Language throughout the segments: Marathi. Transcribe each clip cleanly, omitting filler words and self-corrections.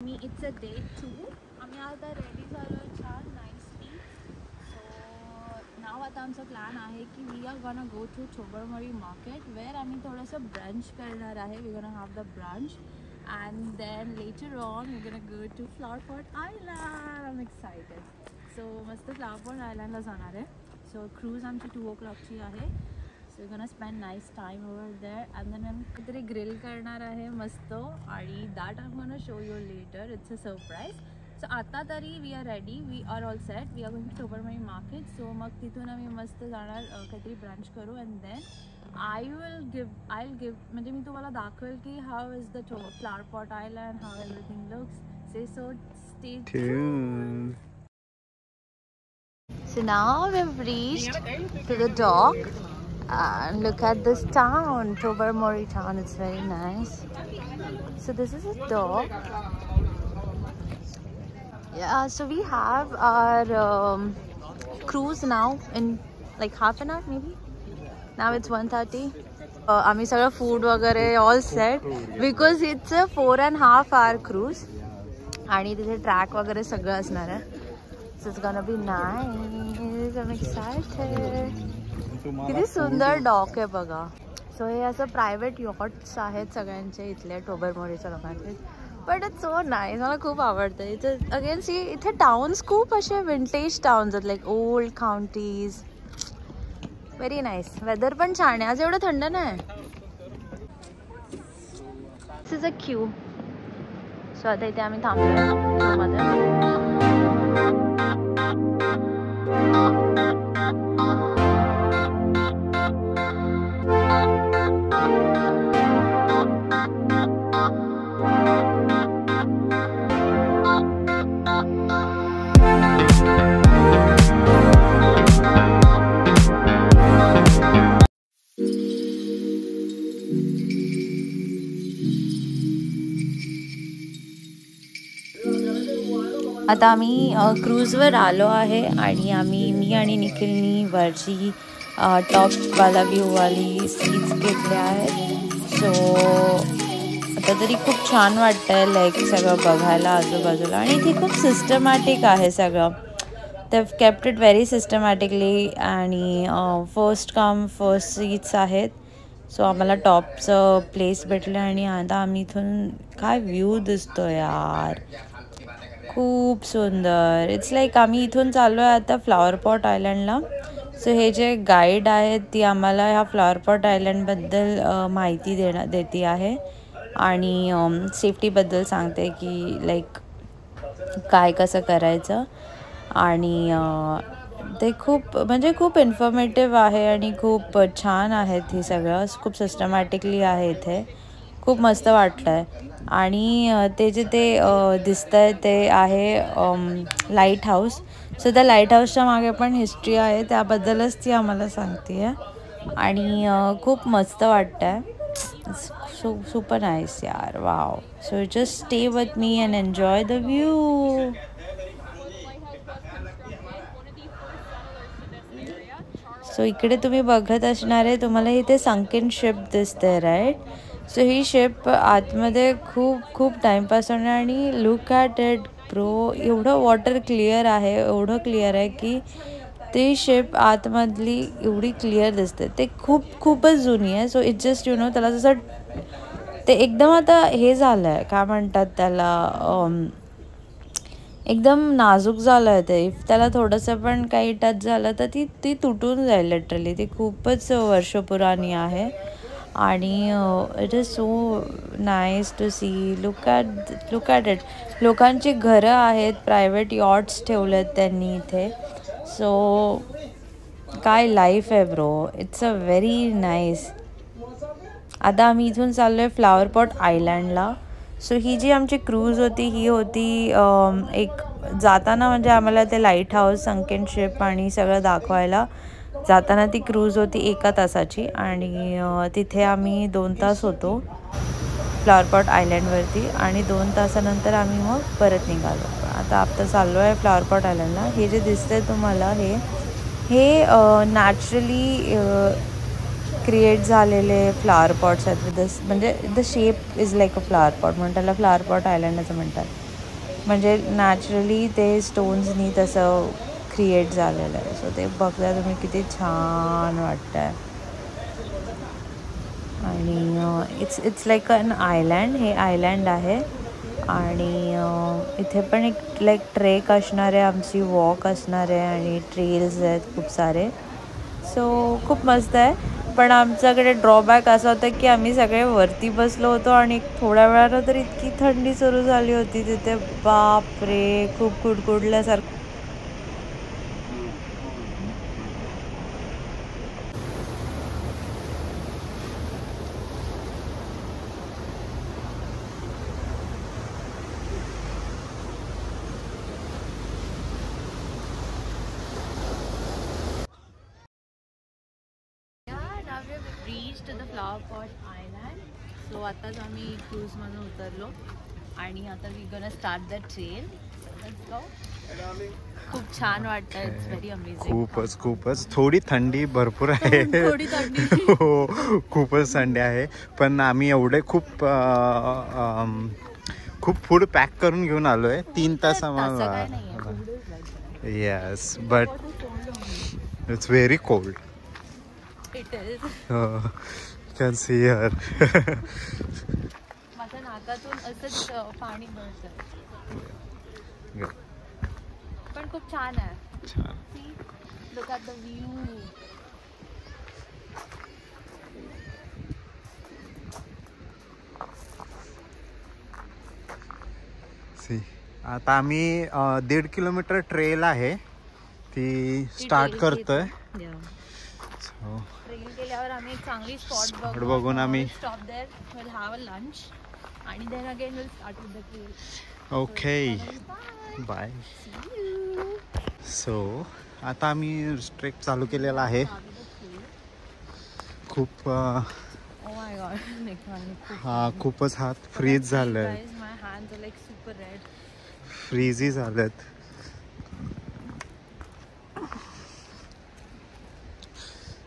It's a day 2. आम्ही आता रेडी झालो छान नाईसली. सो नाव आता आमचा प्लॅन आहे की we are gonna go to Tobermory market where आम्ही थोडंसं ब्रंच करणार आहे. We gonna have the brunch and then later on we're gonna go to Flower Pot Island. I'm excited. So मस्त Flower Pot Island ला जाणार आहे. So cruise आमची 2 o'clock ची आहे. So we're gonna spend nice time over there and then I'm काहीतरी grill करणार आहे मस्त आणि that I'm gonna show you later. It's a surprise. So आता तरी we are ready. We are all set. We are going to Chobarmari market. So मग तिथून आम्ही मस्त जाणार काहीतरी brunch करू and then I'll give म्हणजे मी तुम्हाला दाखवेल की how is the Flower Pot Island, how everything looks. So stay tuned. So now we've reached to the dock and look at this town, Chobarmari town. It's very nice. So this is a dock. Yeah, so we have our cruise now in like half an hour maybe. Now it's 1:30. आम्ही सगळं food वगैरे all set because it's a 4.5 hour cruise आणि तिथे ट्रॅक वगैरे सगळं असणार आहे. So it's gonna be nice. I'm excited. किती सुंदर डॉक आहे बघा. सो हे असं प्रायव्हेट यॉट्स आहेत सगळ्यांचे इथले टोबरमोरीच्या लोकांचे. But it's so nice. मला खूप आवडतं इथं. अगेन सी इथे टाउन्स खूप असे विंटेज टाउन्स आहेत like old counties. Very nice. Weather पण छान आहे आज. एवढं थंड नाही. This is a queue. So आता इथे आम्ही थांबलो मध्ये. आता आम्ही क्रूजवर आलो आहे आणि मी आणि निखिलनी वरची टॉपवाला व्ह्यूवाली सीट्स घेतल्या आहेत. सो आता तरी खूप छान वाटतं आहे लाईक सगळं बघायला आजूबाजूला. आणि इथे खूप सिस्टमॅटिक आहे सगळं. ते केप्ट इट व्हेरी सिस्टमॅटिकली आणि फर्स्ट कम फर्स्ट सीट्स आहेत. सो आम्हाला टॉपचं प्लेस भेटलं आणि आता आम्ही इथून काय व्ह्यू दिसतो यार. खूप सुंदर. इट्स लाईक आम्ही इथून चाललो आहे आता फ्लॉवर पॉट आयलंडला. सो हे जे गाईड आहेत ती आम्हाला ह्या फ्लॉवर पॉट आयलंडबद्दल माहिती देते आहे आणि सेफ्टीबद्दल सांगते की लाईक काय कसं करायचं. आणि ते खूप इन्फॉर्मेटिव्ह आहे आणि खूप छान आहेत. हे सगळं खूप सिस्टमॅटिकली आहे इथे. खूप मस्त वाटलं आहे. आणि ते जे ते दिसतं आहे ते आहे लाईट हाऊस. सो त्या लाईट हाऊसच्या मागे पण हिस्ट्री आहे. त्याबद्दलच ती आम्हाला सांगते आहे आणि खूप मस्त वाटतं आहे. सुपर नाईस यार. Wow. So just stay with me and enjoy the view. So इकडे तुम्ही बघत असणारे तुम्हाला इथे संकेन शिप दिसते राईट. सो ही शिप आतमध्ये खूप टाईमपास होणार आणि लुक ॲट इट ब्रो. एवढं वॉटर क्लिअर आहे. एवढं क्लिअर आहे की ती शिप आतमधली एवढी क्लिअर दिसते. ते खूपच जुनी आहे. सो इट्स जस्ट त्याला जसं ते एकदम आता हे झालं आहे काय म्हणतात त्याला एकदम नाजूक झालं आहे ते. इफ त्याला थोडंसं पण काही टच झालं तर ती तुटून जाईल लिटरली. ती खूपच वर्ष पुराणी आहे आणि it is so nice to see. Look at it. लोकांची घरं आहेत. प्रायव्हेट यॉट्स ठेवलेत त्यांनी इथे. सो काय लाईफ आहे bro. It's a very nice. आता आम्ही इथून चाललो आहे फ्लॉवर पॉट आयलंडला. सो ही जी आमची क्रूज होती ही होती एक जाताना म्हणजे आम्हाला ते लाईट हाऊस संकेन शिप आणि सगळं दाखवायला जाताना ती क्रूज होती 1 तासाची आणि तिथे आम्ही 2 तास होतो फ्लॉवर पॉट आयलंडवरती आणि 2 तासानंतर आम्ही मग परत निघालो. आता चाललो आहे फ्लॉवर पॉट आयलंडला. हे जे दिसतंय तुम्हाला हे नॅचरली क्रिएट झालेले फ्लॉवर पॉट्स आहेत. विथ दिस म्हणजे the shape is like a flower pot म्हणून त्याला फ्लॉवर पॉट आयलंड असं म्हणतात. म्हणजे नॅचरली ते स्टोन्सनी तसं क्रिएट झालेलं आहे. सो ते बघता तुम्ही किती छान वाटतं आहे. आणि इट्स लाईक अन आयलँड, हे आयलँड आहे. आणि इथे पण एक लाईक ट्रेक असणार आहे, आमची वॉक असणार आहे आणि ट्रेल्स आहेत खूप सारे. सो खूप मस्त आहे. पण आमच्याकडे ड्रॉबॅक असा होता की आम्ही सगळे वरती बसलो होतो आणि थोड्या वेळानं तर इतकी थंडी सुरू झाली होती तिथे, बापरे, खूप कुडकुडल्यासारखं. Reached the flower pot island. So आताच आम्ही क्रूजमधून उतरलो आणि आता we gonna start the train. Let's go. खूप छान वाटतं. It's very amazing. खूपच थोडी थंडी भरपूर आहे. थोडी थंडी. हो, खूपच थंडी आहे. पण आम्ही एवढे खूप फूड पॅक करून घेऊन आलोय. 3 तास आम्हाला. Yes, but it's very cold. It is. Can see here. माझ्या नाकातून असंच पाणी गळतं. पण खूप छान आहे. See, look at the view. See, आता आम्ही 1.5 किलोमीटर ट्रेल आहे ती स्टार्ट करतोय. ट्रेल केल्यावर आम्ही एक चांगली स्पॉट बघून आम्ही stop there, will have a lunch आणि then again will start with the trail. Okay, bye. So आता आम्ही ट्रेक चालू केलेला आहे. खूप खूपच हात फ्रीज झालंय. फ्रीजी झालेत.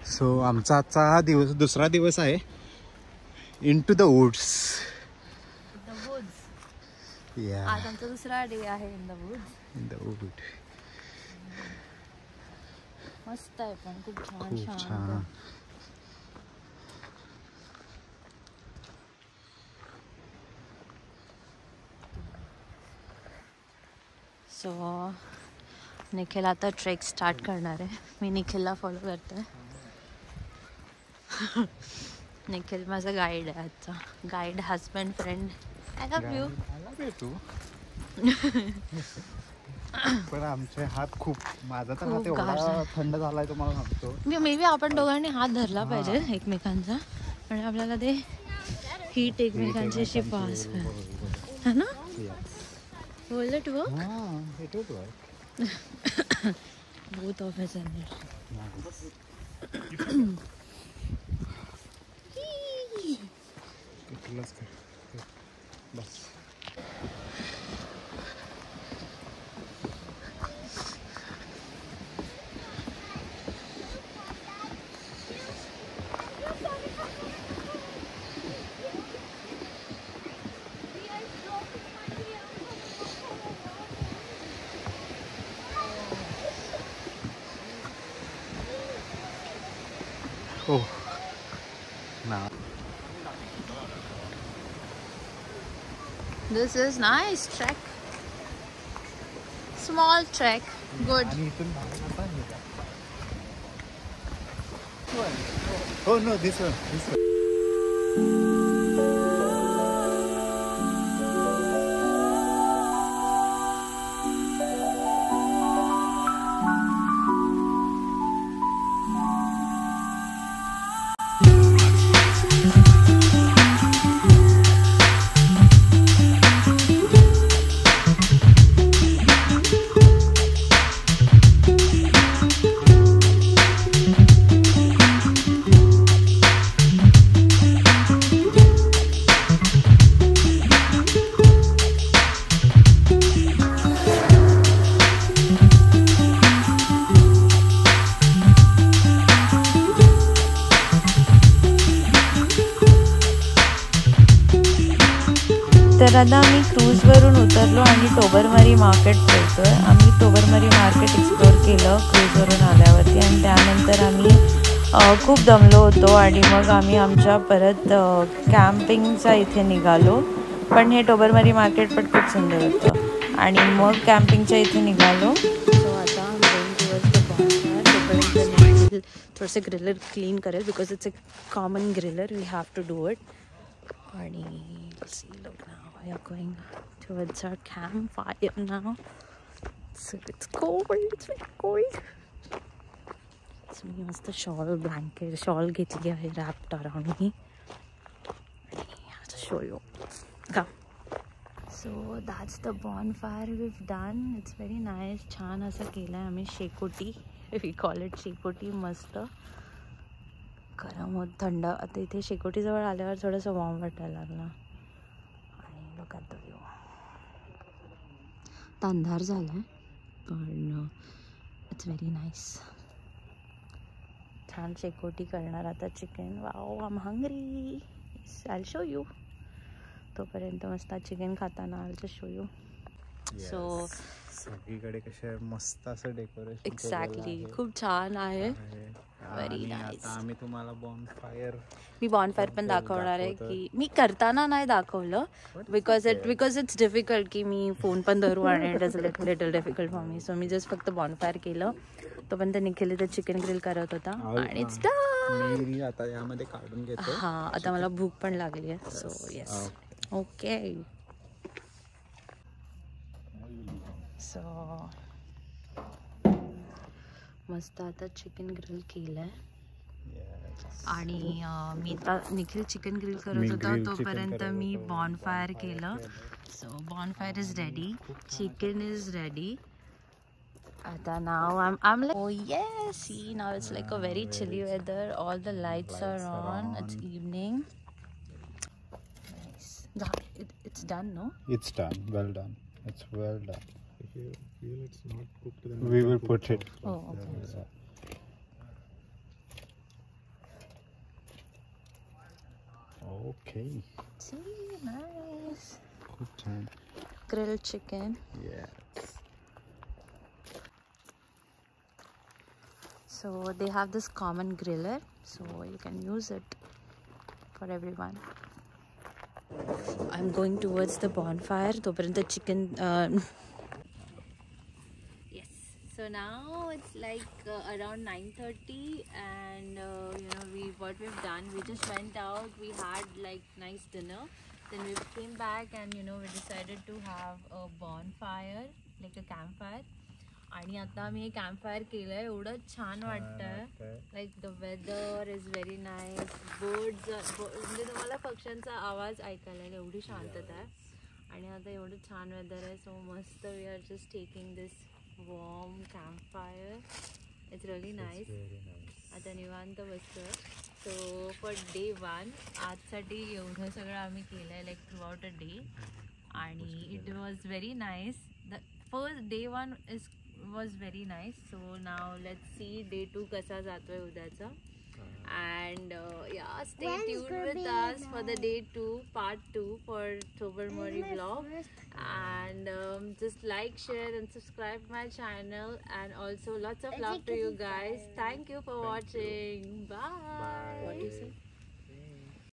सो आमचा आजचा हा दिवस, दुसरा दिवस आहे इन टू द वुड्स. आज आमचा दुसरा डे आहे in the woods. In the wood. मस्त आहे पण खूप छान. सो निखिल आता ट्रेक स्टार्ट करणार आहे. मी निखिलला फॉलो करते. निखिल माझा गाईड आहे आजचा. Guide, husband, friend. I love you. पण आमचे हात खूप, माझा तर हात एवढा थंड झालाय तुम्हाला सांगतो. मे बी आपण दोघांनी हात धरला पाहिजे एकमेकांचा आणि आपल्याला ते हीट एकमेकांची अशी पास है ना. बोल it work. It would work. both of us in it. Bus. Oh, now this is nice trek. Small trek, good. Oh no, this one. तर आता आम्ही क्रूजवरून उतरलो आणि टोबरमरी मार्केट फिरतोय आम्ही. टोबरमरी मार्केट एक्सप्लोर केलं क्रूजवरून आल्यावरती आणि त्यानंतर आम्ही खूप दमलो होतो आणि मग आम्ही आमच्या परत कॅम्पिंगचा इथे निघालो. पण हे टोबरमरी मार्केट पण खूप सुंदर होतं आणि मग कॅम्पिंगच्या इथे निघालो. सो आता थोडंसं ग्रिलर क्लीन करेल because it's a common griller, we have to do it. आणि we are going towards our campfire now. So it's cold, it's very cold. So मी मस्त शॉल घेतली आहे wrapped around me. I'll show you. Come. So that's the bonfire we've done. It's very nice. छान असं केलं आहे आम्ही शेकोटी. We call it शेकोटी. मस्त गरम होत थंड. आता इथे शेकोटीजवळ आल्यावर थोडंसं वॉर्म वाटायला लागलं. Look at the view. आता अंधार झाला आहे पण इट्स व्हेरी नाईस. छान शेकोटी करणार आता chicken. Wow, I am hungry. I will show you. तोपर्यंत मस्त चिकन खाताना I will just show you. So सगळीकडे कसे मस्त असं डेकोरेशन. एक्झॅक्टली, खूप छान आहे. Very nice. आम्ही तुम्हाला बॉनफायर पण दाखवणार आहे की मी करताना नाही दाखवलं बिकॉज इट्स डिफिकल्ट की मी फोन पण धरू आणि it is little difficult for me. So me just फक्त बॉनफायर केलं. तोपर्यंत निखिल तर चिकन ग्रिल करत होता आणि इट्स डन. आता यामध्ये काढून घेतो. हां, आता मला भूक पण लागली आहे. So yes, okay. सो मस्त आता चिकन ग्रिल केलं आहे आणि मी आता निखिल चिकन ग्रिल करत होता तोपर्यंत मी बॉनफायर केलं. So bonfire is ready, chicken is ready. आता नाव I'm like, oh yes, see now it's like a very chilly weather, all the lights are on, it's evening. Nice. It's done, no? It's done, well done. It's well done. If you feel it's not cooked, then We will put it. Oh, okay. Okay. See, nice. Good time. Grilled chicken. Yes. So they have this common griller, so you can use it for everyone. I'm going towards the bonfire. तोपर्यंत chicken. Yes. So now it's like around 9:30, and what we've done. We just went out. We had like nice dinner. Then we came back, and we decided to have a bonfire, like a campfire. आणि आता आम्ही हे कॅम्पफायर केलं आहे. एवढं छान वाटतंय. Like the weather is very nice. Birds म्हणजे तुम्हाला पक्ष्यांचा आवाज ऐकायला येईल, एवढी शांतता आहे. आणि आता एवढं छान वेदर आहे. सो मस्त we are just taking this warm campfire. It's really nice. आता निवांत बसतोय. सो फॉर डे 1 आजसाठी एवढं सगळं आम्ही केलं आहे, like throughout a day. आणि it was very nice. The first day 1 was very nice. So now let's see day 2 कसा जातोय उद्याचा. And yeah, stay tuned with us for the day 2 part 2 for Tobermory vlog. And just like, share and subscribe my channel, and also lots of love to you guys. Thank you for watching. Bye. What do you say?